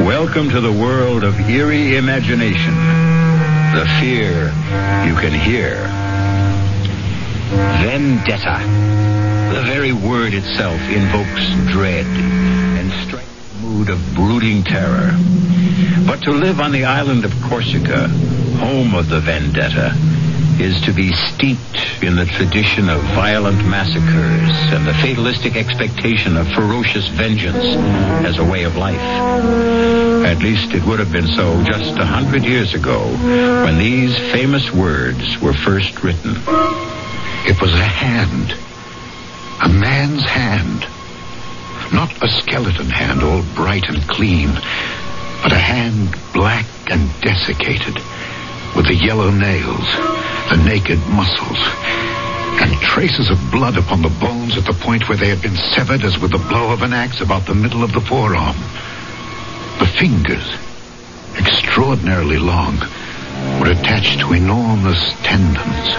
Welcome to the world of eerie imagination. The fear you can hear. Vendetta. The very word itself invokes dread and strikes a mood of brooding terror. But to live on the island of Corsica, home of the vendetta, is to be steeped in the tradition of violent massacres and the fatalistic expectation of ferocious vengeance as a way of life. At least it would have been so just 100 years ago when these famous words were first written. It was a hand. A man's hand. Not a skeleton hand, all bright and clean, but a hand black and desiccated, with the yellow nails, the naked muscles, and traces of blood upon the bones at the point where they had been severed as with the blow of an axe about the middle of the forearm. The fingers, extraordinarily long, were attached to enormous tendons,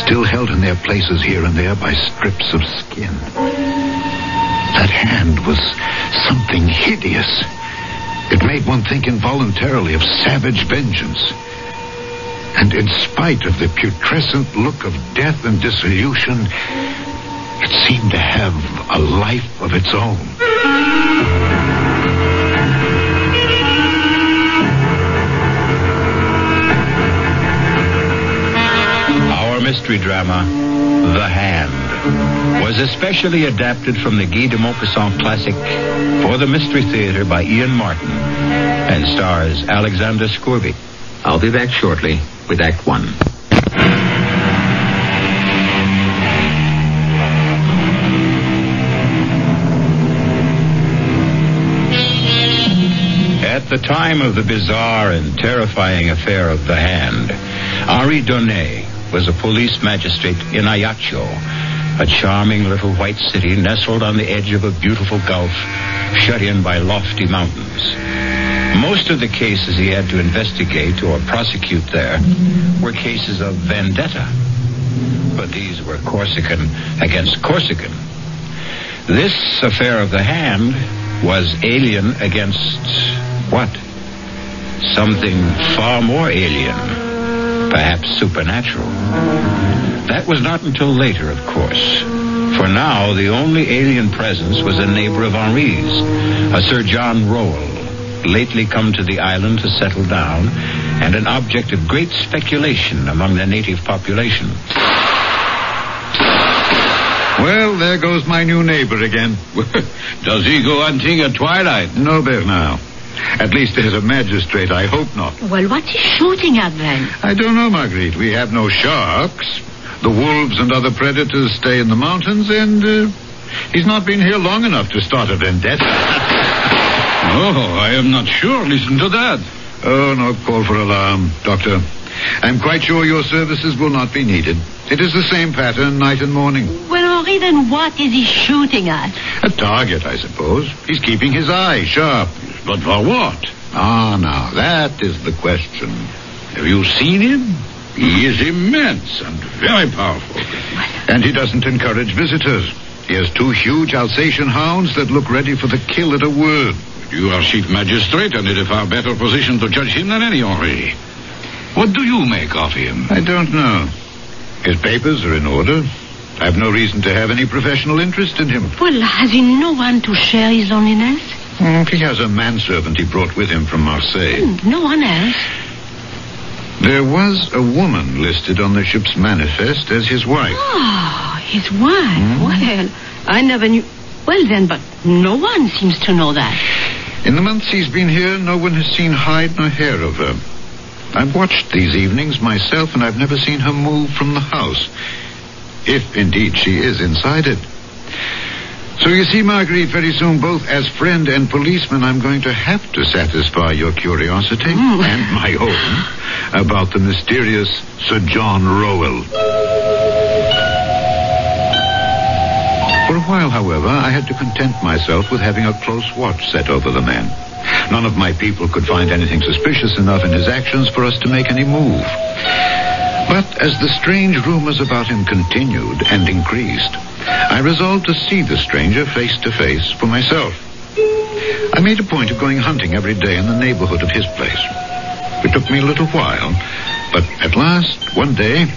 still held in their places here and there by strips of skin. That hand was something hideous. It made one think involuntarily of savage vengeance. And in spite of the putrescent look of death and dissolution, it seemed to have a life of its own. Our mystery drama, The Hand, was especially adapted from the Guy de Maupassant classic for the Mystery Theater by Ian Martin and stars Alexander Scourby. I'll be back shortly with Act One. At the time of the bizarre and terrifying affair of The Hand, Henri Donnet was a police magistrate in Ajaccio, a charming little white city nestled on the edge of a beautiful gulf, shut in by lofty mountains. Most of the cases he had to investigate or prosecute there were cases of vendetta. But these were Corsican against Corsican. This affair of The Hand was alien against what? Something far more alien, perhaps supernatural. That was not until later, of course. For now, the only alien presence was a neighbor of Henri's, a Sir John Rowell, lately come to the island to settle down, and an object of great speculation among the native population. Well, there goes my new neighbor again. Does he go hunting at twilight? No, Bernard. At least as a magistrate, I hope not. Well, what's he shooting at then? I don't know, Marguerite. We have no sharks. The wolves and other predators stay in the mountains, and he's not been here long enough to start a vendetta. Oh, I am not sure. Listen to that. Oh, no call for alarm, Doctor. I'm quite sure your services will not be needed. It is the same pattern night and morning. Well, Henri, then what is he shooting at? A target, I suppose. He's keeping his eye sharp. But for what? Ah, now, that is the question. Have you seen him? He is immense and very powerful. And he doesn't encourage visitors. He has 2 huge Alsatian hounds that look ready for the kill at a word. You are chief magistrate and in a far better position to judge him than any, Henri. What do you make of him? I don't know. His papers are in order. I have no reason to have any professional interest in him. Well, has he no one to share his loneliness? He has a manservant he brought with him from Marseille. No one else. There was a woman listed on the ship's manifest as his wife. Oh, his wife. Well, I never knew. Well, then, but no one seems to know that. In the months he's been here, no one has seen hide nor hair of her. I've watched these evenings myself, and I've never seen her move from the house. If, indeed, she is inside it. So you see, Marguerite, very soon, both as friend and policeman, I'm going to have to satisfy your curiosity and my own about the mysterious Sir John Rowell. For a while, however, I had to content myself with having a close watch set over the man. None of my people could find anything suspicious enough in his actions for us to make any move. But as the strange rumors about him continued and increased, I resolved to see the stranger face to face for myself. I made a point of going hunting every day in the neighborhood of his place. It took me a little while, but at last, one day...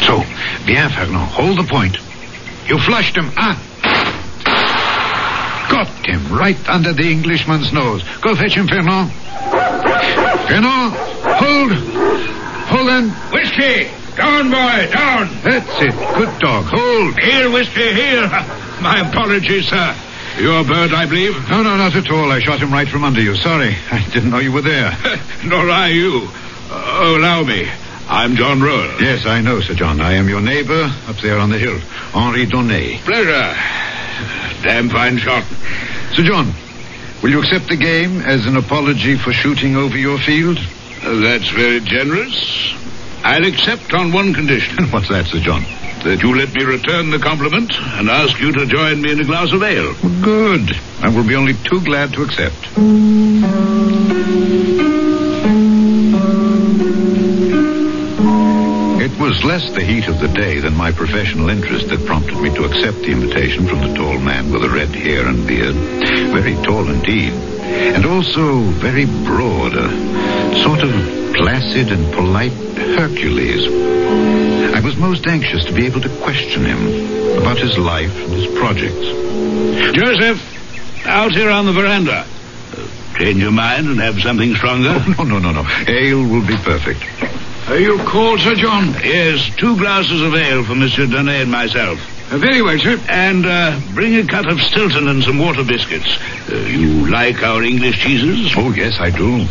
So, bien, Fernand, hold the point. You flushed him, ah? Got him right under the Englishman's nose. Go fetch him, Fernand. Fernand, hold on. Whiskey! Down, boy, down! That's it. Good dog. Hold. Here, Whiskey, here. My apologies, sir. Your bird, I believe? No, not at all. I shot him right from under you. Sorry. I didn't know you were there. Nor I you. Allow me. I'm John Roll. Yes, I know, Sir John. I am your neighbor up there on the hill. Henri Donnet. Pleasure. Damn fine shot. Sir John, will you accept the game as an apology for shooting over your field? That's very generous. I'll accept on one condition. What's that, Sir John? That you let me return the compliment and ask you to join me in a glass of ale. Good. I will be only too glad to accept. It was less the heat of the day than my professional interest that prompted me to accept the invitation from the tall man with the red hair and beard. Very tall indeed. And also very broad, a sort of placid and polite Hercules. I was most anxious to be able to question him about his life and his projects. Joseph, out here on the veranda. Change your mind and have something stronger? Oh, no. Ale will be perfect. Are you cold, Sir John? Yes, 2 glasses of ale for Monsieur Donnet and myself. Very well, sir. And bring a cut of Stilton and some water biscuits. You like our English cheeses? Oh, yes, I do.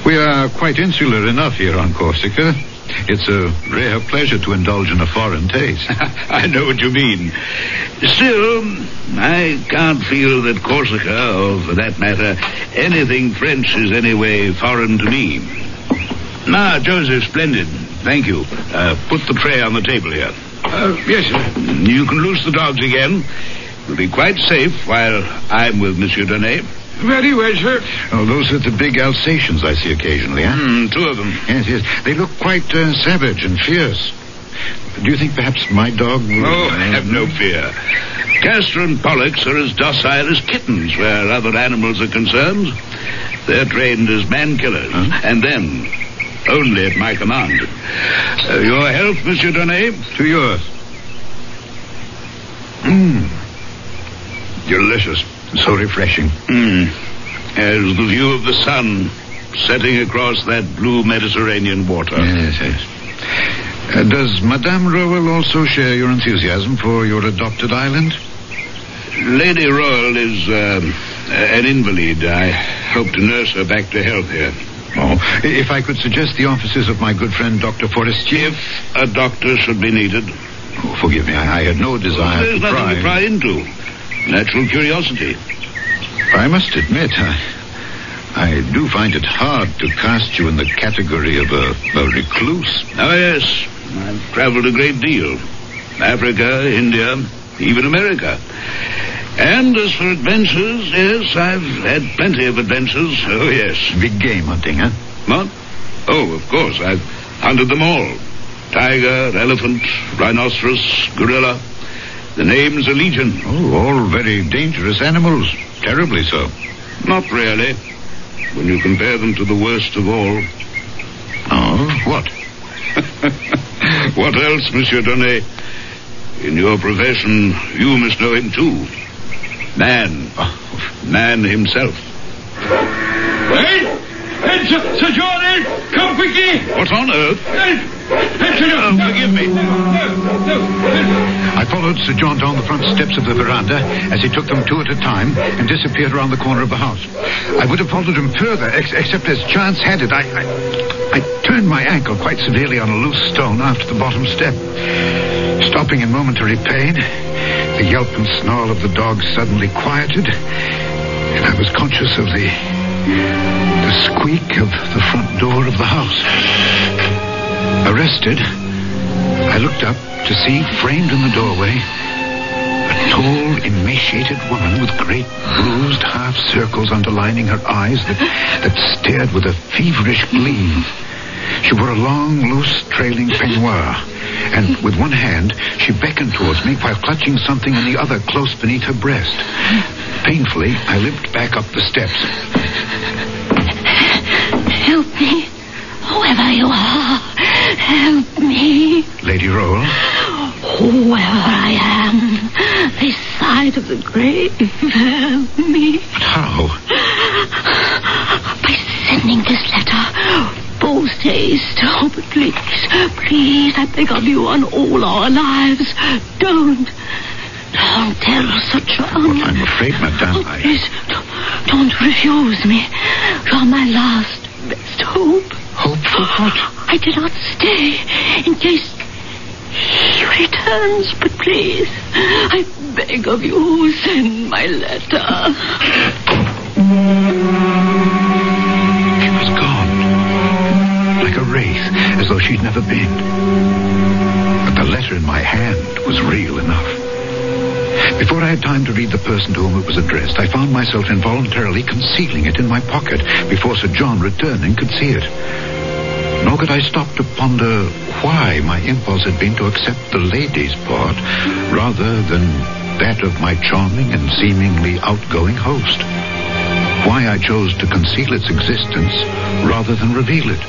We are quite insular enough here on Corsica. It's a rare pleasure to indulge in a foreign taste. I know what you mean. Still, I can't feel that Corsica, or for that matter, anything French is anyway foreign to me. Now, Joseph, splendid. Thank you. Put the tray on the table here. Yes, sir. You can loose the dogs again. We'll be quite safe while I'm with Monsieur Donnet. Very well, sir. Oh, those are the big Alsatians I see occasionally, huh? 2 of them. Yes. They look quite savage and fierce. Do you think perhaps my dog will... Oh, have no fear. Castor and Pollux are as docile as kittens where other animals are concerned. They're trained as man-killers. Huh? And then... only at my command. Your health, Monsieur Donnet? To yours. Delicious. So refreshing. As the view of the sun setting across that blue Mediterranean water. Yes. Does Madame Rowell also share your enthusiasm for your adopted island? Lady Rowell is an invalid. I hope to nurse her back to health here. Oh, if I could suggest the offices of my good friend Dr. Forestier. If a doctor should be needed. Oh, forgive me, I had no desire to pry. There's nothing to pry into. Natural curiosity. I must admit, I do find it hard to cast you in the category of a recluse. Oh, yes. I've traveled a great deal. Africa, India, even America. And as for adventures, yes, I've had plenty of adventures. Oh, yes. Big game hunting, huh? What? Oh, of course. I've hunted them all. Tiger, elephant, rhinoceros, gorilla. The name's a legion. Oh, all very dangerous animals. Terribly so. Not really. When you compare them to the worst of all. Oh, what? What else, Monsieur Donnet? In your profession, you must know him too. Man. Man himself. Hey, Sir John, come quickly. What on earth? Forgive me. I followed Sir John down the front steps of the veranda as he took them 2 at a time and disappeared around the corner of the house. I would have followed him further, except as chance had it, I turned my ankle quite severely on a loose stone after the bottom step. Stopping in momentary pain, the yelp and snarl of the dog suddenly quieted, and I was conscious of the squeak of the front door of the house. Arrested, I looked up to see, framed in the doorway, a tall, emaciated woman with great bruised half circles underlining her eyes that stared with a feverish gleam. She wore a long, loose, trailing peignoir, and with one hand, she beckoned towards me while clutching something in the other close beneath her breast. Painfully, I limped back up the steps. Help me. Whoever you are, help me. Lady Roll? Whoever I am, this side of the grave, help me. But how? By sending this letter. Post haste. Oh, but please, I beg of you on all our lives. Don't tell such a... Well, I'm afraid, madame, Please, don't refuse me. You're my last, best hope. Hope for what? I did not stay in case he returns, but please, I beg of you, send my letter. She was gone, like a wraith, as though she'd never been. But the letter in my hand was real enough. Before I had time to read the person to whom it was addressed, I found myself involuntarily concealing it in my pocket before Sir John, returning, could see it. Nor could I stop to ponder why my impulse had been to accept the lady's part rather than that of my charming and seemingly outgoing host. Why I chose to conceal its existence rather than reveal it.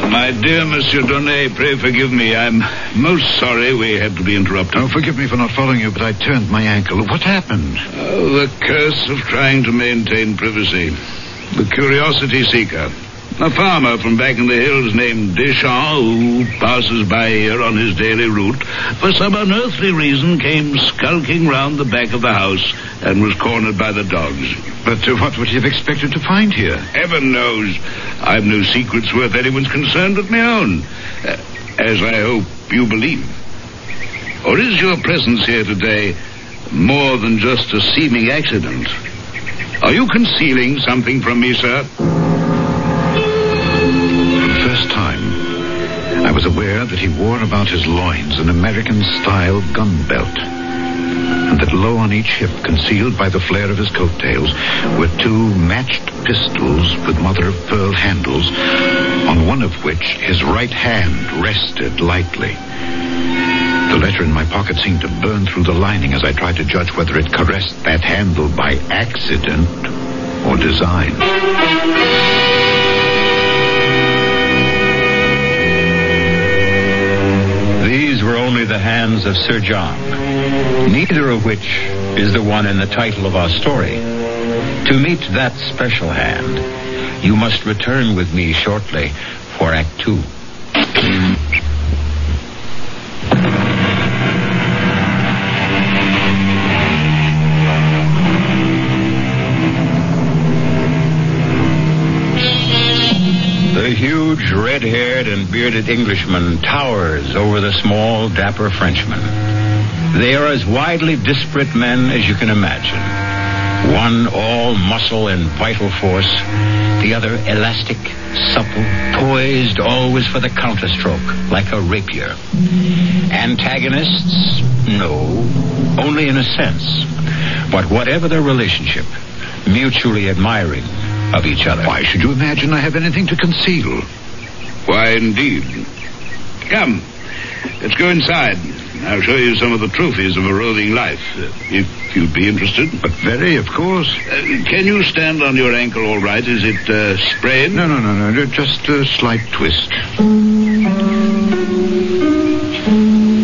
My dear Monsieur Donnet, pray forgive me. I'm most sorry we had to be interrupted. Oh, forgive me for not following you, but I turned my ankle. What happened? Oh, the curse of trying to maintain privacy. The curiosity seeker. A farmer from back in the hills named Deschamps, who passes by here on his daily route, for some unearthly reason came skulking round the back of the house and was cornered by the dogs. But what would he have expected to find here? Heaven knows. I've no secrets worth anyone's concern but my own, as I hope you believe. Or is your presence here today more than just a seeming accident? Are you concealing something from me, sir? I was aware that he wore about his loins an American-style gun belt, and that low on each hip, concealed by the flare of his coattails, were two matched pistols with mother-of-pearl handles, on one of which his right hand rested lightly. The letter in my pocket seemed to burn through the lining as I tried to judge whether it caressed that handle by accident or design. These were only the hands of Sir John, neither of which is the one in the title of our story. To meet that special hand, you must return with me shortly for Act 2. The huge, red-haired and bearded Englishman towers over the small, dapper Frenchman. They are as widely disparate men as you can imagine. One all muscle and vital force, the other elastic, supple, poised always for the counterstroke, like a rapier. Antagonists? No, only in a sense. But whatever their relationship, mutually admiring of each other. Why should you imagine I have anything to conceal? Why, indeed. Come, let's go inside. I'll show you some of the trophies of a roving life, if you'd be interested. But very, of course. Can you stand on your ankle all right? Is it sprained? No. Just a slight twist.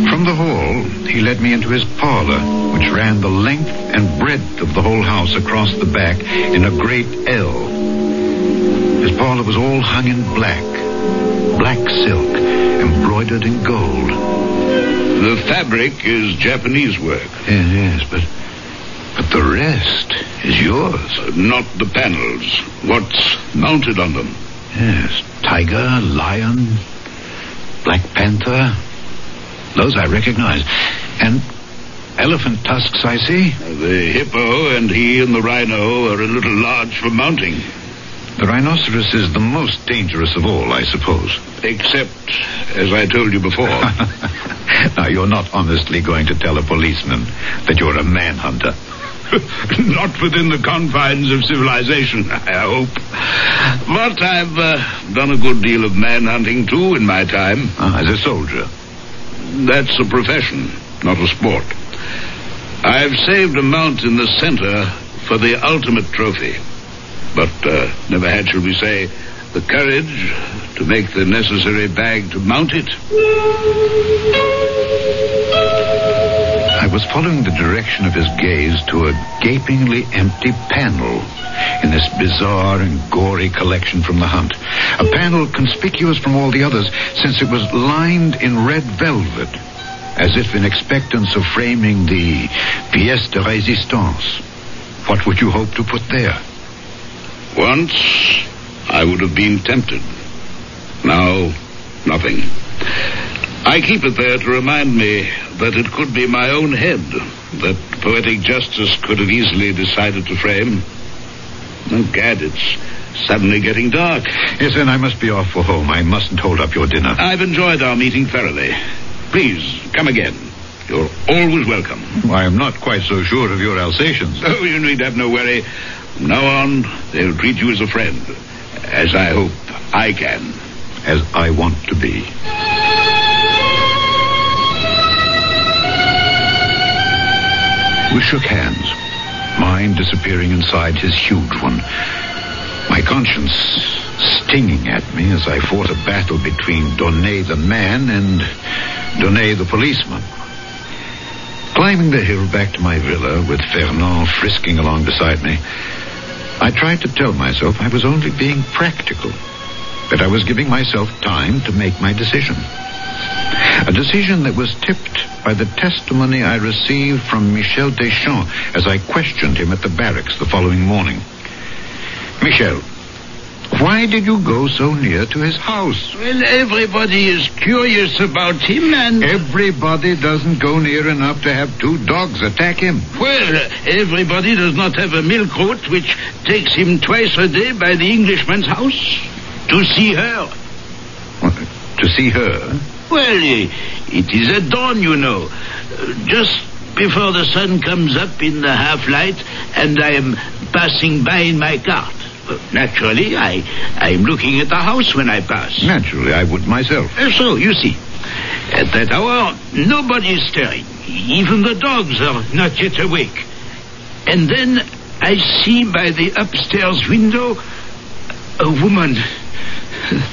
From the hall, he led me into his parlor, which ran the length and breadth of the whole house across the back in a great L. His parlor was all hung in black silk, embroidered in gold. The fabric is Japanese work. Yes, but the rest is yours. Not the panels. What's mounted on them? Yes, tiger, lion, black panther. Those I recognize. And elephant tusks, I see. The hippo and he and the rhino are a little large for mounting. The rhinoceros is the most dangerous of all, I suppose. Except, as I told you before. Now, you're not honestly going to tell a policeman that you're a manhunter. Not within the confines of civilization, I hope. But I've done a good deal of manhunting, too, in my time. As a soldier? That's a profession, not a sport. I've saved a mount in the center for the ultimate trophy. But never had, shall we say, the courage to make the necessary bag to mount it. I was following the direction of his gaze to a gapingly empty panel in this bizarre and gory collection from the hunt. A panel conspicuous from all the others since it was lined in red velvet, as if in expectance of framing the pièce de résistance. What would you hope to put there? Once, I would have been tempted. Now, nothing. I keep it there to remind me that it could be my own head that poetic justice could have easily decided to frame. Oh, gad, it's suddenly getting dark. Yes, and I must be off for home. I mustn't hold up your dinner. I've enjoyed our meeting thoroughly. Please, come again. You're always welcome. I am not quite so sure of your Alsatians. Oh, you need have no worry. From now on, they'll treat you as a friend. As I hope I can. As I want to be. We shook hands, mine disappearing inside his huge one. My conscience stinging at me as I fought a battle between Donnet the man and Donnet the policeman. Climbing the hill back to my villa with Fernand frisking along beside me, I tried to tell myself I was only being practical, that I was giving myself time to make my decision. A decision that was tipped by the testimony I received from Michel Deschamps as I questioned him at the barracks the following morning. Michel, why did you go so near to his house? Well, everybody is curious about him and... Everybody doesn't go near enough to have two dogs attack him. Well, everybody does not have a milk route which takes him twice a day by the Englishman's house to see her. What, to see her? Well, it is at dawn, you know. Just before the sun comes up in the half-light and I am passing by in my cart. Naturally, I am looking at the house when I pass. Naturally, I would myself. So, you see, at that hour, nobody is stirring. Even the dogs are not yet awake. And then I see by the upstairs window a woman.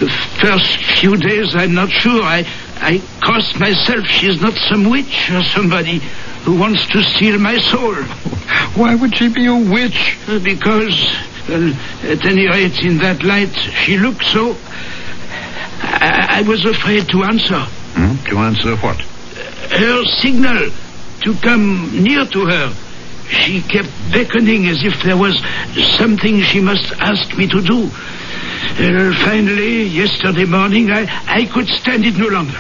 The first few days, I'm not sure. I crossed myself. She's not some witch or somebody who wants to steal my soul. Why would she be a witch? Because, at any rate, in that light, she looked so... I was afraid to answer. To answer what? Her signal to come near to her. She kept beckoning as if there was something she must ask me to do. Finally, yesterday morning, I could stand it no longer.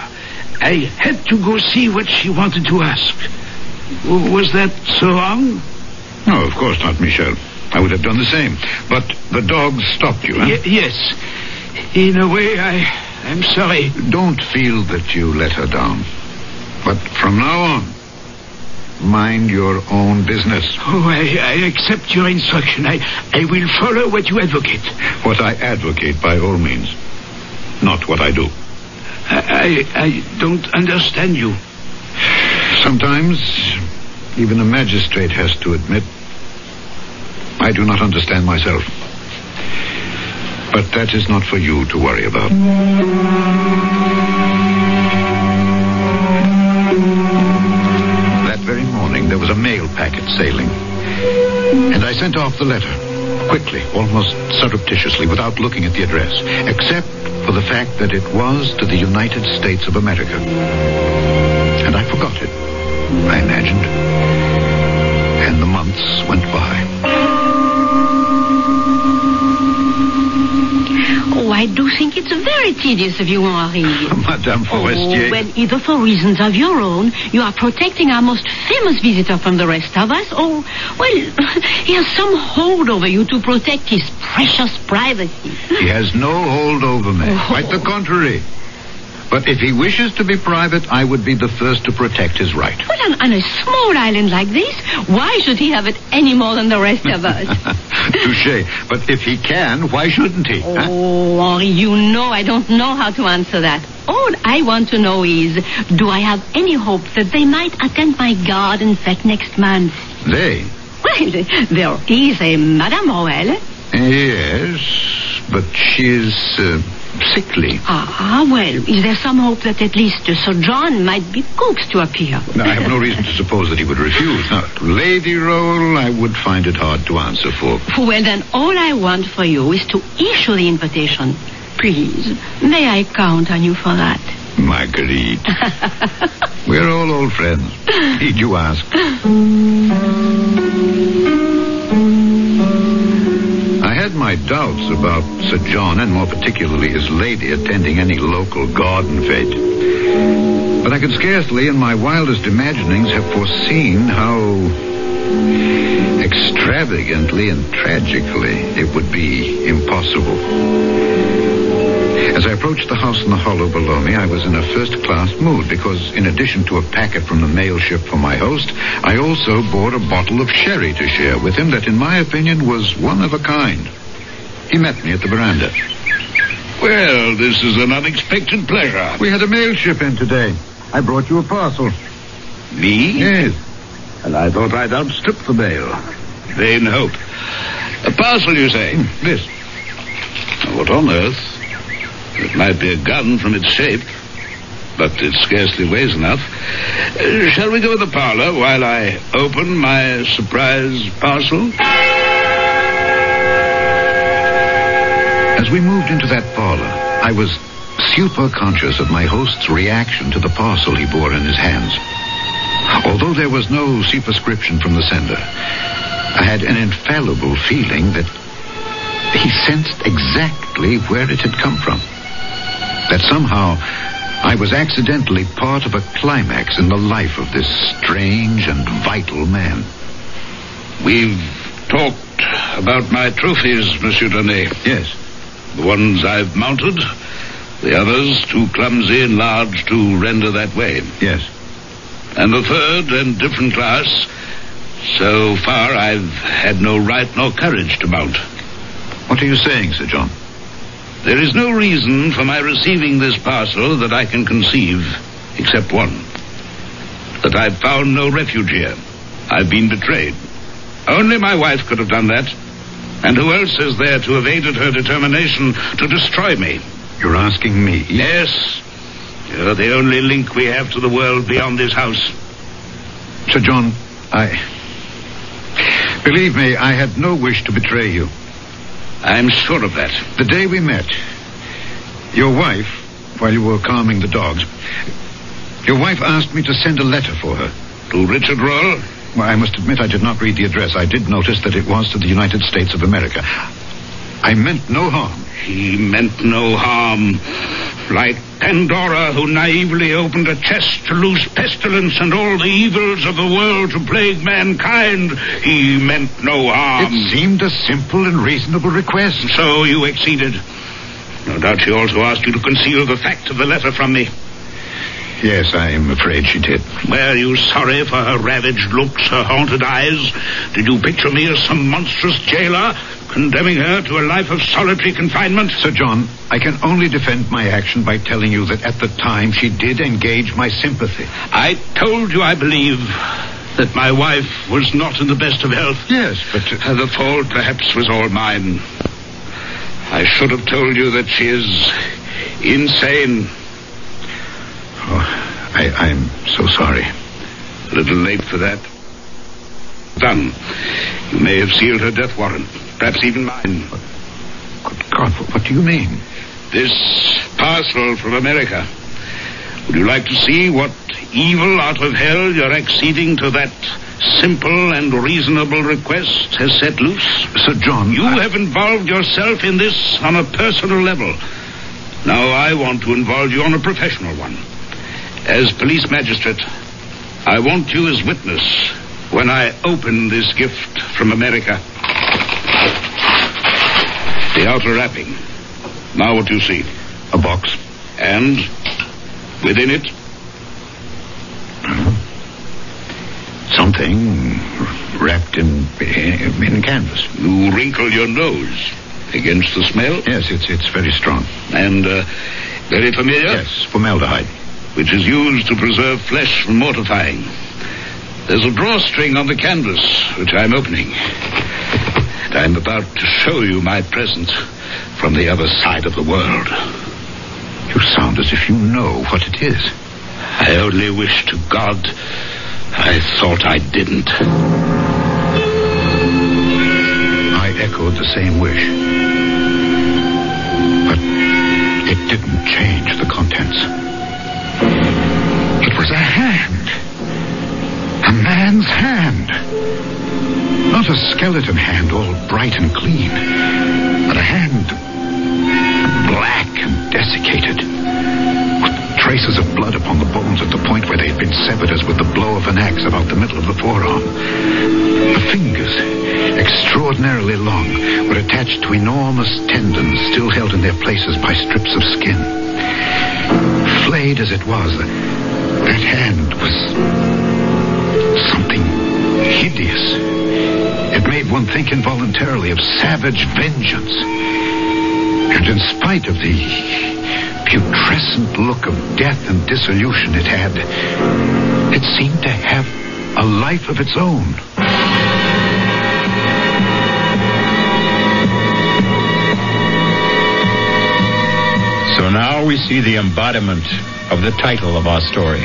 I had to go see what she wanted to ask. Was that so wrong? No, of course not, Michel. I would have done the same. But the dogs stopped you, huh? Yes. In a way, I'm sorry. Don't feel that you let her down. But from now on, mind your own business. Oh, I accept your instruction. I will follow what you advocate. What I advocate, by all means. Not what I do. I don't understand you. Sometimes, even a magistrate has to admit, I do not understand myself. But that is not for you to worry about. That very morning, there was a mail packet sailing. And I sent off the letter, quickly, almost surreptitiously, without looking at the address, except for the fact that it was to the United States of America. And I forgot it, I imagined. And the months went by. Oh, I do think it's very tedious of you, Henri. Madame Forestier. Oh, well, either for reasons of your own, you are protecting our most famous visitor from the rest of us, or, well, he has some hold over you to protect his precious privacy. He has no hold over me. Quite the contrary. But if he wishes to be private, I would be the first to protect his right. Well, on a small island like this, why should he have it any more than the rest of us? Touché. But if he can, why shouldn't he? Oh, Henri, you know I don't know how to answer that. All I want to know is, do I have any hope that they might attend my garden fete next month? They? Well, there is a Madame Roel. Yes, but she is sickly. Well, is there some hope that at least Sir John might be coaxed to appear? No, I have no reason to suppose that he would refuse. Now, Lady Roll, I would find it hard to answer for. Well, then, all I want for you is to issue the invitation. Please, may I count on you for that? Marguerite. We're all old friends. Need you ask? I had my doubts about Sir John, and more particularly his lady, attending any local garden fete. But I could scarcely, in my wildest imaginings, have foreseen how extravagantly and tragically it would be impossible. As I approached the house in the hollow below me, I was in a first-class mood because, in addition to a packet from the mail ship for my host, I also bought a bottle of sherry to share with him that, in my opinion, was one of a kind. He met me at the veranda. Well, this is an unexpected pleasure. We had a mail ship in today. I brought you a parcel. Me? Yes. And I thought I'd outstrip the mail. Vain hope. A parcel, you say? This. What on earth? It might be a gun from its shape, but it scarcely weighs enough. Shall we go to the parlor while I open my surprise parcel? As we moved into that parlor, I was super conscious of my host's reaction to the parcel he bore in his hands. Although there was no superscription from the sender, I had an infallible feeling that he sensed exactly where it had come from. That somehow I was accidentally part of a climax in the life of this strange and vital man. We've talked about my trophies, Monsieur Donnet. Yes. The ones I've mounted, the others too clumsy and large to render that way. Yes. And the third and different class, so far I've had no right nor courage to mount. What are you saying, Sir John? There is no reason for my receiving this parcel that I can conceive, except one. That I've found no refuge here. I've been betrayed. Only my wife could have done that. And who else is there to have aided her determination to destroy me? You're asking me? Yes. You're the only link we have to the world beyond this house. Sir John, believe me, I had no wish to betray you. I'm sure of that. The day we met, your wife, while you were calming the dogs, your wife asked me to send a letter for her. To Richard Roll? Well, I must admit I did not read the address. I did notice that it was to the United States of America. I meant no harm. He meant no harm. Like Pandora, who naively opened a chest to loose pestilence and all the evils of the world to plague mankind, he meant no harm. It seemed a simple and reasonable request. So you acceded. No doubt she also asked you to conceal the fact of the letter from me. Yes, I am afraid she did. Were you sorry for her ravaged looks, her haunted eyes? Did you picture me as some monstrous jailer, condemning her to a life of solitary confinement? Sir John, I can only defend my action by telling you that at the time she did engage my sympathy. I told you, I believe, that my wife was not in the best of health. Yes, but... the fault perhaps was all mine. I should have told you that she is insane. Oh, I'm so sorry. A little late for that. Done. You may have sealed her death warrant. Perhaps even mine. Good God, what do you mean? This parcel from America. Would you like to see what evil out of hell your acceding to that simple and reasonable request has set loose? Sir John, You have involved yourself in this on a personal level. Now I want to involve you on a professional one. As police magistrate, I want you as witness when I open this gift from America. The outer wrapping. Now what do you see? A box. And Within it? Something wrapped in canvas. You wrinkle your nose against the smell? Yes, it's very strong. And very familiar? Yes, formaldehyde. Which is used to preserve flesh from mortifying. There's a drawstring on the canvas, which I'm opening. And I'm about to show you my present from the other side of the world. You sound as if you know what it is. I only wish to God I thought I didn't. I echoed the same wish. But it didn't change the contents. It was a hand. A man's hand. Not a skeleton hand, all bright and clean, but a hand black and desiccated, with traces of blood upon the bones at the point where they had been severed as with the blow of an axe about the middle of the forearm. The fingers, extraordinarily long, were attached to enormous tendons still held in their places by strips of skin. Flayed as it was, that hand was something hideous. It made one think involuntarily of savage vengeance. And in spite of the putrescent look of death and dissolution it had, it seemed to have a life of its own. So now we see the embodiment of the title of our story.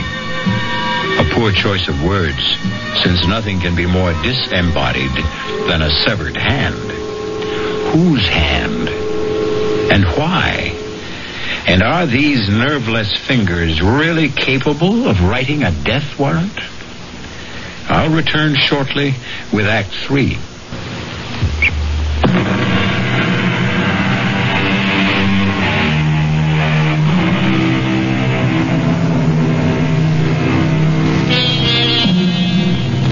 A poor choice of words, since nothing can be more disembodied than a severed hand. Whose hand? And why? And are these nerveless fingers really capable of writing a death warrant? I'll return shortly with Act 3.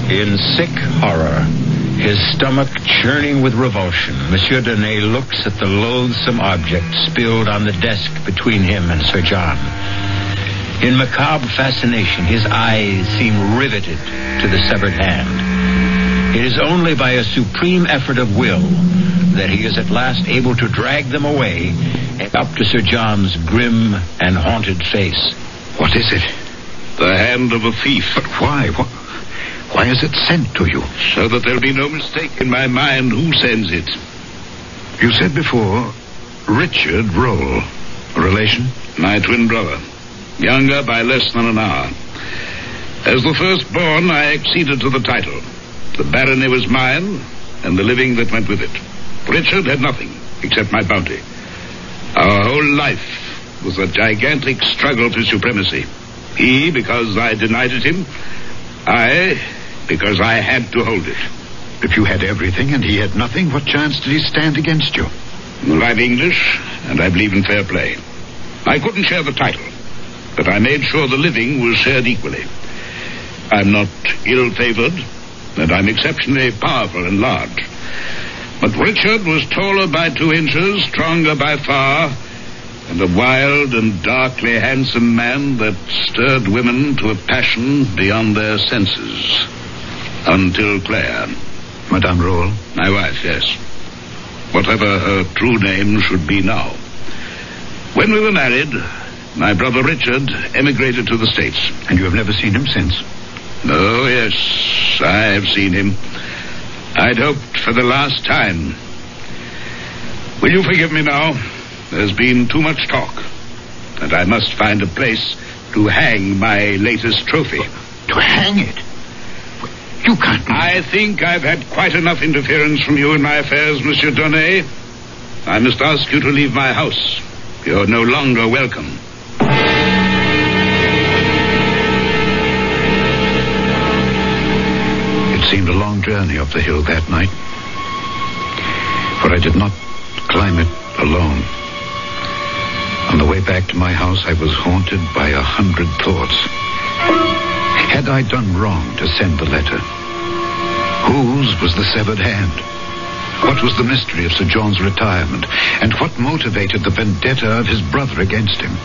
In sick horror, his stomach churning with revulsion, Monsieur Donnet looks at the loathsome object spilled on the desk between him and Sir John. In macabre fascination, his eyes seem riveted to the severed hand. It is only by a supreme effort of will that he is at last able to drag them away and up to Sir John's grim and haunted face. What is it? The hand of a thief. But why? Why is it sent to you? So that there'll be no mistake in my mind who sends it. You said before, Richard Roll. A relation? My twin brother. Younger by less than an hour. As the firstborn, I acceded to the title. The barony was mine, and the living that went with it. Richard had nothing, except my bounty. Our whole life was a gigantic struggle for supremacy. He, because I denied it him. I, because I had to hold it. If you had everything and he had nothing, what chance did he stand against you? Well, I'm English, and I believe in fair play. I couldn't share the title, but I made sure the living was shared equally. I'm not ill-favored, and I'm exceptionally powerful and large. But Richard was taller by 2 inches, stronger by far, and a wild and darkly handsome man that stirred women to a passion beyond their senses. Until Claire. Madame Roll? My wife, yes. Whatever her true name should be now. When we were married, my brother Richard emigrated to the States. And you have never seen him since? Oh, yes, I have seen him. I'd hoped for the last time. Will you forgive me now? There's been too much talk, and I must find a place to hang my latest trophy. To hang it? You can't... I think I've had quite enough interference from you in my affairs, Monsieur Donnet. I must ask you to leave my house. You're no longer welcome. It seemed a long journey up the hill that night, for I did not climb it alone. On the way back to my house, I was haunted by 100 thoughts. Had I done wrong to send the letter? Whose was the severed hand? What was the mystery of Sir John's retirement? And what motivated the vendetta of his brother against him?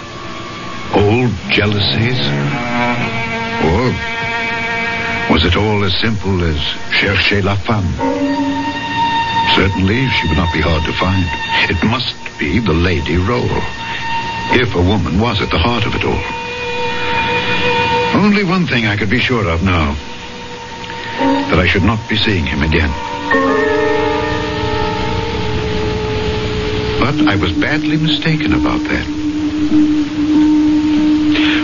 Old jealousies? Or was it all as simple as chercher la femme? Certainly, she would not be hard to find. It must be the lady role, if a woman was at the heart of it all. Only one thing I could be sure of now, that I should not be seeing him again. But I was badly mistaken about that.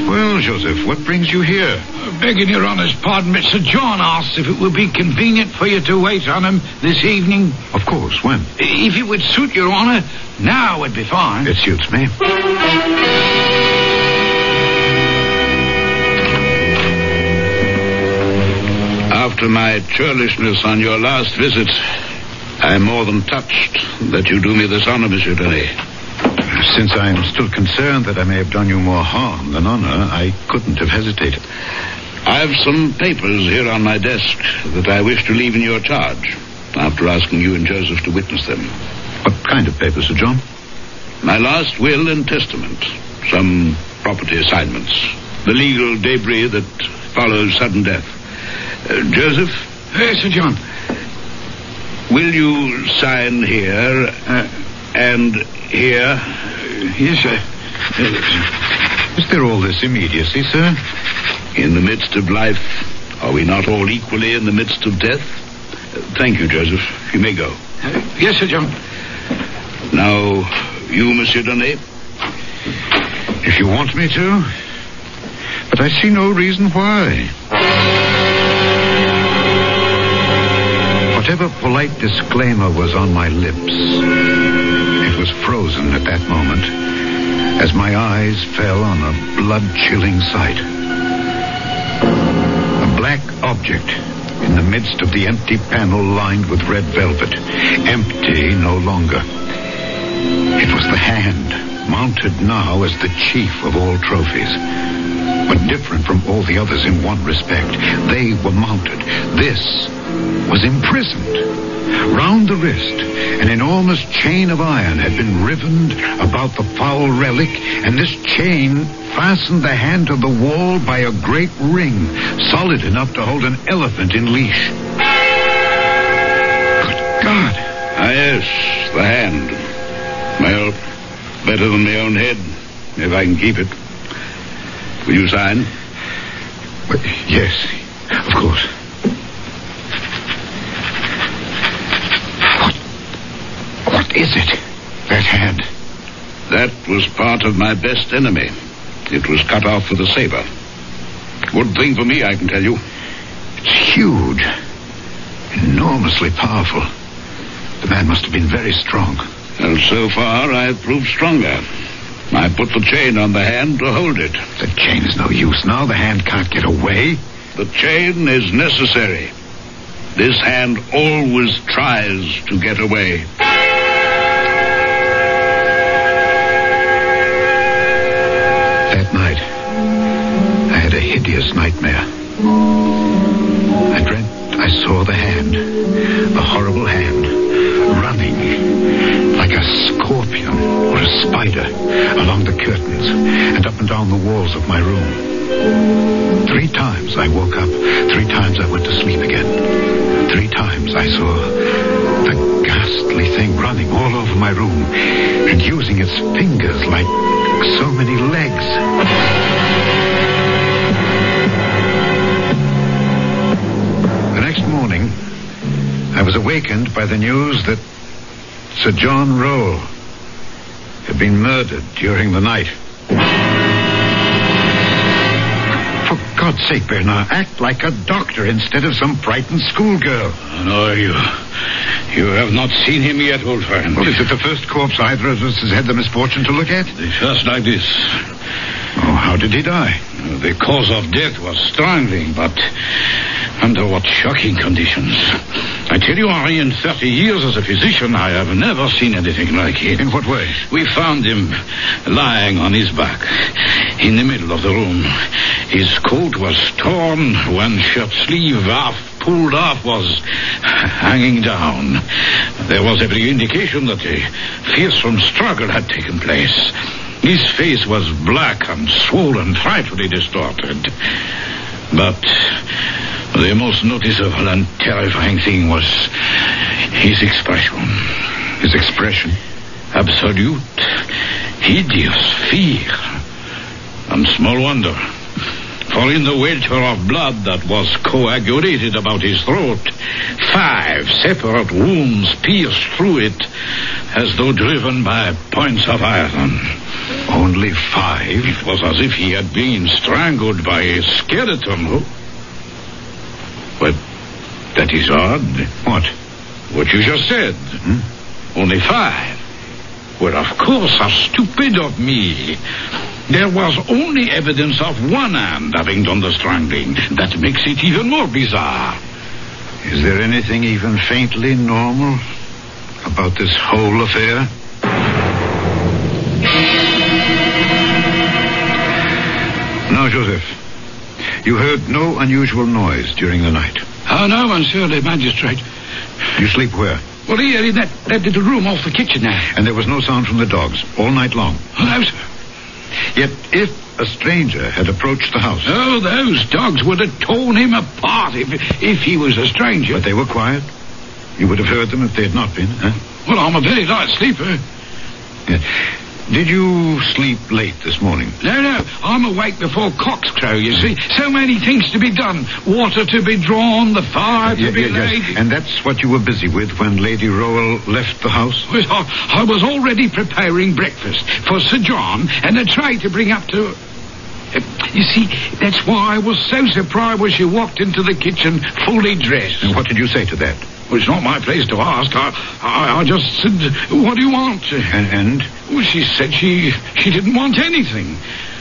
Well, Joseph, what brings you here? Begging your honour's pardon, but Sir John asked if it would be convenient for you to wait on him this evening. Of course, when? If it would suit your honour, now would be fine. It suits me. After my churlishness on your last visit, I'm more than touched that you do me this honor, Monsieur Denis. Since I'm still concerned that I may have done you more harm than honor, I couldn't have hesitated. I have some papers here on my desk that I wish to leave in your charge, after asking you and Joseph to witness them. What kind of papers, Sir John? My last will and testament, some property assignments, the legal debris that follows sudden death. Joseph? Yes, Sir John. Will you sign here and here? Yes, sir. Is there all this immediacy, sir? In the midst of life, are we not all equally in the midst of death? Thank you, Joseph. You may go. Yes, Sir John. Now, you, Monsieur Denis? If you want me to. But I see no reason why. Whatever polite disclaimer was on my lips, it was frozen at that moment as my eyes fell on a blood-chilling sight. A black object in the midst of the empty panel lined with red velvet. Empty no longer. It was the hand, mounted now as the chief of all trophies. But different from all the others in one respect. They were mounted. This was imprisoned. Round the wrist, an enormous chain of iron had been rivened about the foul relic, and this chain fastened the hand to the wall by a great ring, solid enough to hold an elephant in leash. Good God! Ah, yes, the hand. Well, better than my own head, if I can keep it. Will you sign? Well, yes, of course. What is it? That hand? That was part of my best enemy. It was cut off with a saber. Good thing for me, I can tell you. It's huge. Enormously powerful. The man must have been very strong. And so far, I've proved stronger. I put the chain on the hand to hold it. The chain is no use now. The hand can't get away. The chain is necessary. This hand always tries to get away. That night, I had a hideous nightmare. I dreamt I saw the hand, the horrible hand, running like a scorpion or a spider along the curtains and up and down the walls of my room. 3 times I woke up. 3 times I went to sleep again. 3 times I saw the ghastly thing running all over my room and using its fingers like so many legs. The next morning, I was awakened by the news that Sir John Roll had been murdered during the night. For God's sake, Bernard, act like a doctor instead of some frightened schoolgirl. No, you have not seen him yet, old friend. Well, is it the first corpse either of us has had the misfortune to look at? Just like this. Oh, how did he die? The cause of death was strangling, but under what shocking conditions. I tell you, Henri, in 30 years as a physician, I have never seen anything like it. In what way? We found him lying on his back in the middle of the room. His coat was torn, one shirt sleeve half pulled off was hanging down. There was every indication that a fearsome struggle had taken place. His face was black and swollen, frightfully distorted. But the most noticeable and terrifying thing was his expression. His expression? Absolute, hideous fear. And small wonder. For in the welter of blood that was coagulated about his throat, 5 separate wounds pierced through it as though driven by points of iron. Only 5? It was as if he had been strangled by a skeleton. But that is odd. What? What you just said. Only 5. Well, of course, how stupid of me. There was only evidence of one hand having done the strangling. That makes it even more bizarre. Is there anything even faintly normal about this whole affair? Now, Joseph, you heard no unusual noise during the night? Oh, no, monsieur le magistrate. You sleep where? Well, here in that little room off the kitchen there. And there was no sound from the dogs all night long? Oh, no, sir. Yet if a stranger had approached the house... Oh, those dogs would have torn him apart if he was a stranger. But they were quiet? You would have heard them if they had not been, huh? Well, I'm a very light sleeper. Yeah. Did you sleep late this morning? No. I'm awake before cocks crow, you see. So many things to be done. Water to be drawn, the fire to be laid. Yes. And that's what you were busy with when Lady Rowell left the house? Well, I was already preparing breakfast for Sir John and a tray to bring up to... you see, that's why I was so surprised when she walked into the kitchen fully dressed. And what did you say to that? Well, it's not my place to ask. I just said, what do you want? And? Well, she said she didn't want anything.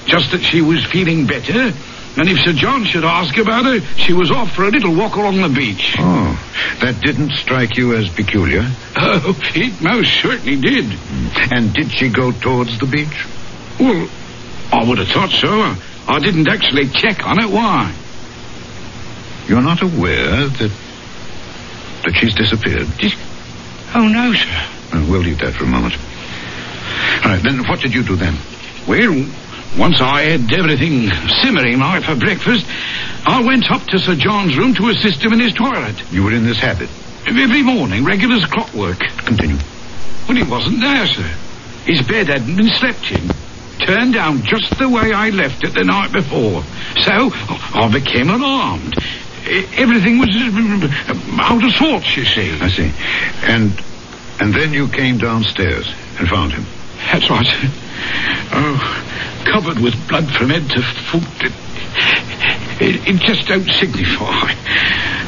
Just that she was feeling better. And if Sir John should ask about her, she was off for a little walk along the beach. Oh, that didn't strike you as peculiar? Oh, it most certainly did. And did she go towards the beach? Well, I would have thought so. I didn't actually check on it. Why? You're not aware that she's disappeared? Oh, no, sir. We'll leave that for a moment. All right, then what did you do then? Well, once I had everything simmering like for breakfast, I went up to Sir John's room to assist him in his toilet. You were in this habit? Every morning, regular as clockwork. Continue. Well, he wasn't there, sir. His bed hadn't been slept in. Turned down just the way I left it the night before. So, I became alarmed. Everything was out of sorts, you see. I see. And then you came downstairs and found him? That's right. Oh, covered with blood from head to foot. It just don't signify.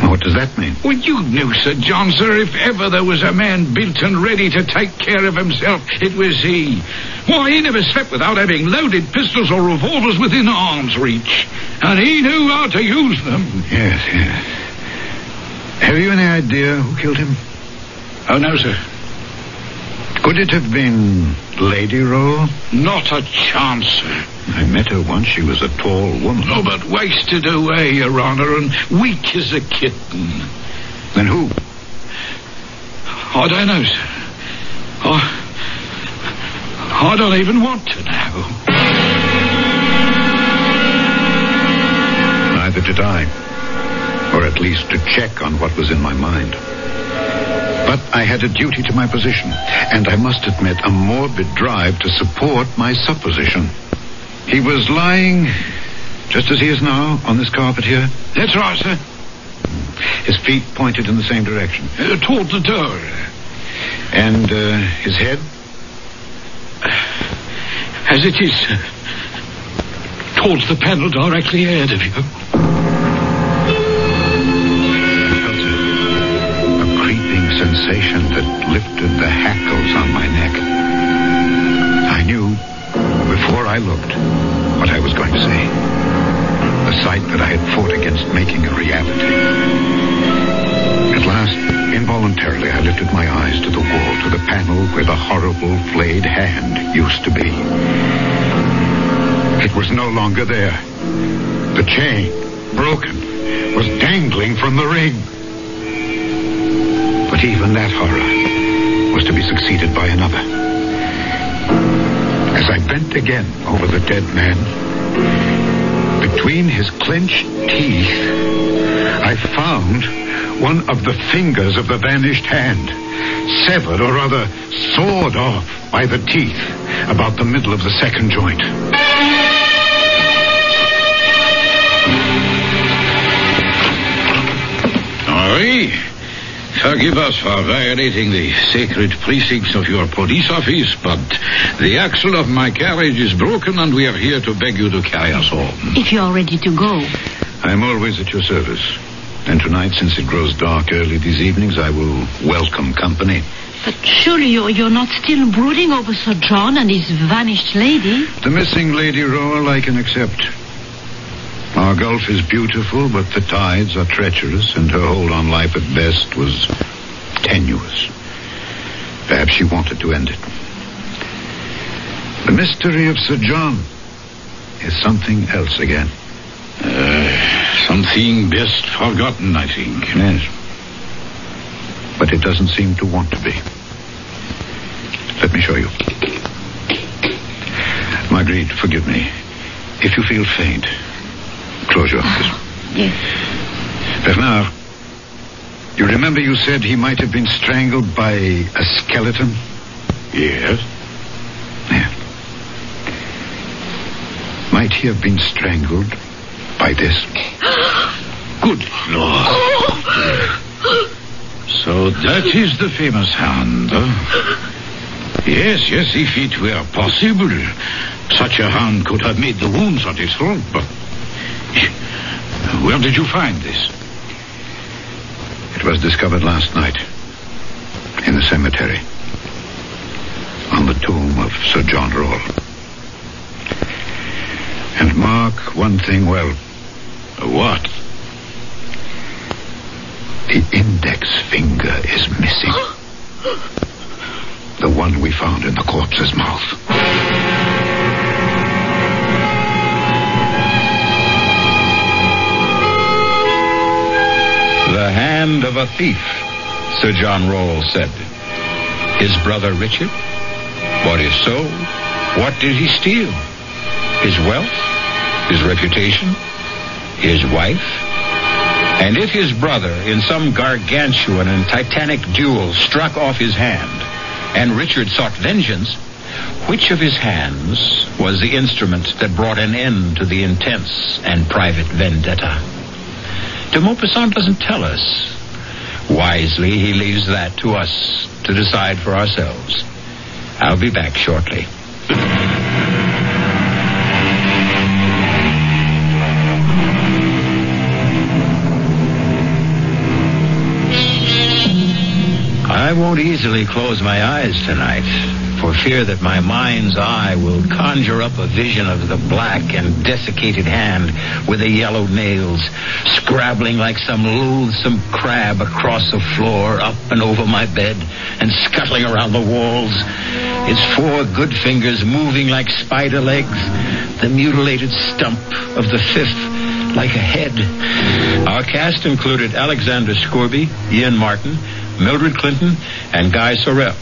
What does that mean? Well, you knew, Sir John, sir, if ever there was a man built and ready to take care of himself, it was he. Why, he never slept without having loaded pistols or revolvers within arm's reach. And he knew how to use them. Yes. Have you any idea who killed him? Oh, no, sir. Could it have been Lady Rowell? Not a chance, sir. I met her once. She was a tall woman. Oh, but wasted away, Your Honor, and weak as a kitten. Then who? I don't know, sir. I don't even want to know. Neither did I. Or at least to check on what was in my mind. But I had a duty to my position, and I must admit a morbid drive to support my supposition. He was lying, just as he is now, on this carpet here? That's right, sir. His feet pointed in the same direction? Toward the door. And his head? As it is, sir. Towards the panel directly ahead of you. Sensation that lifted the hackles on my neck. I knew, before I looked, what I was going to say. The sight that I had fought against making a reality. At last, involuntarily, I lifted my eyes to the wall, to the panel where the horrible flayed hand used to be. It was no longer there. The chain, broken, was dangling from the ring. But even that horror was to be succeeded by another. As I bent bent again over the dead man. Between his clenched teeth, I found one of the fingers of the vanished hand, severed, or rather sawed off by the teeth about the middle of the second joint. Henri, forgive us for violating the sacred precincts of your police office, but the axle of my carriage is broken and we are here to beg you to carry us home. If you're ready to go. I'm always at your service. And tonight, since it grows dark early these evenings, I will welcome company. But surely you're not still brooding over Sir John and his vanished lady? The missing Lady Royal I can accept. Our Gulf is beautiful, but the tides are treacherous, and her hold on life at best was tenuous. Perhaps she wanted to end it. The mystery of Sir John is something else again. Something best forgotten, I think. Yes. But it doesn't seem to want to be. Let me show you. Marguerite, forgive me. If you feel faint, close your eyes. Yes. Bernard, you remember you said he might have been strangled by a skeleton? Yes. Yeah. Might he have been strangled by this? Good Lord. So that is the famous hand, huh? Yes, if it were possible, such a hand could have made the wounds on his throat, but where did you find this? It was discovered last night in the cemetery on the tomb of Sir John Roll. And mark one thing well. What? The index finger is missing. The one we found in the corpse's mouth. The hand of a thief, Sir John Roll said. His brother Richard? Bought his soul? What did he steal? His wealth? His reputation? His wife? And if his brother, in some gargantuan and titanic duel, struck off his hand, and Richard sought vengeance, which of his hands was the instrument that brought an end to the intense and private vendetta? De Maupassant doesn't tell us. Wisely, he leaves that to us to decide for ourselves. I'll be back shortly. I won't easily close my eyes tonight, for fear that my mind's eye will conjure up a vision of the black and desiccated hand with the yellow nails, scrabbling like some loathsome crab across the floor, up and over my bed, and scuttling around the walls. Its 4 good fingers moving like spider legs, the mutilated stump of the 5th like a head. Our cast included Alexander Scorby, Ian Martin, Mildred Clinton, and Guy Sorrell.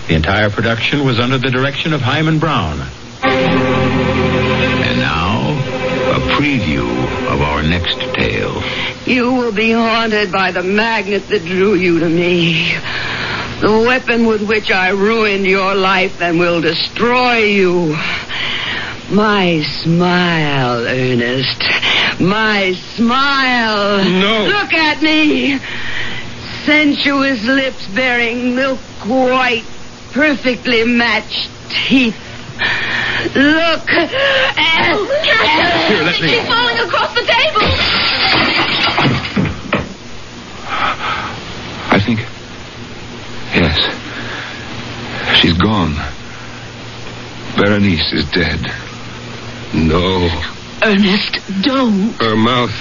The entire production was under the direction of Hyman Brown. And now, a preview of our next tale. You will be haunted by the magnet that drew you to me. The weapon with which I ruined your life and will destroy you. My smile, Ernest. My smile. No. Look at me. Sensuous lips bearing milk-white, perfectly matched teeth. Look. Here, let me. She's falling across the table. I think... Yes. She's gone. Berenice is dead. No. Ernest, don't. Her mouth.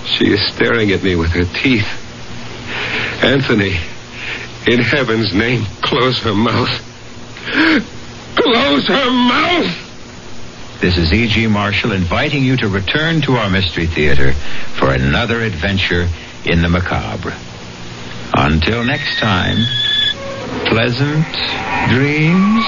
She is staring at me with her teeth. Anthony, in heaven's name, close her mouth. Close her mouth! This is E.G. Marshall inviting you to return to our Mystery Theater for another adventure in the macabre. Until next time, pleasant dreams.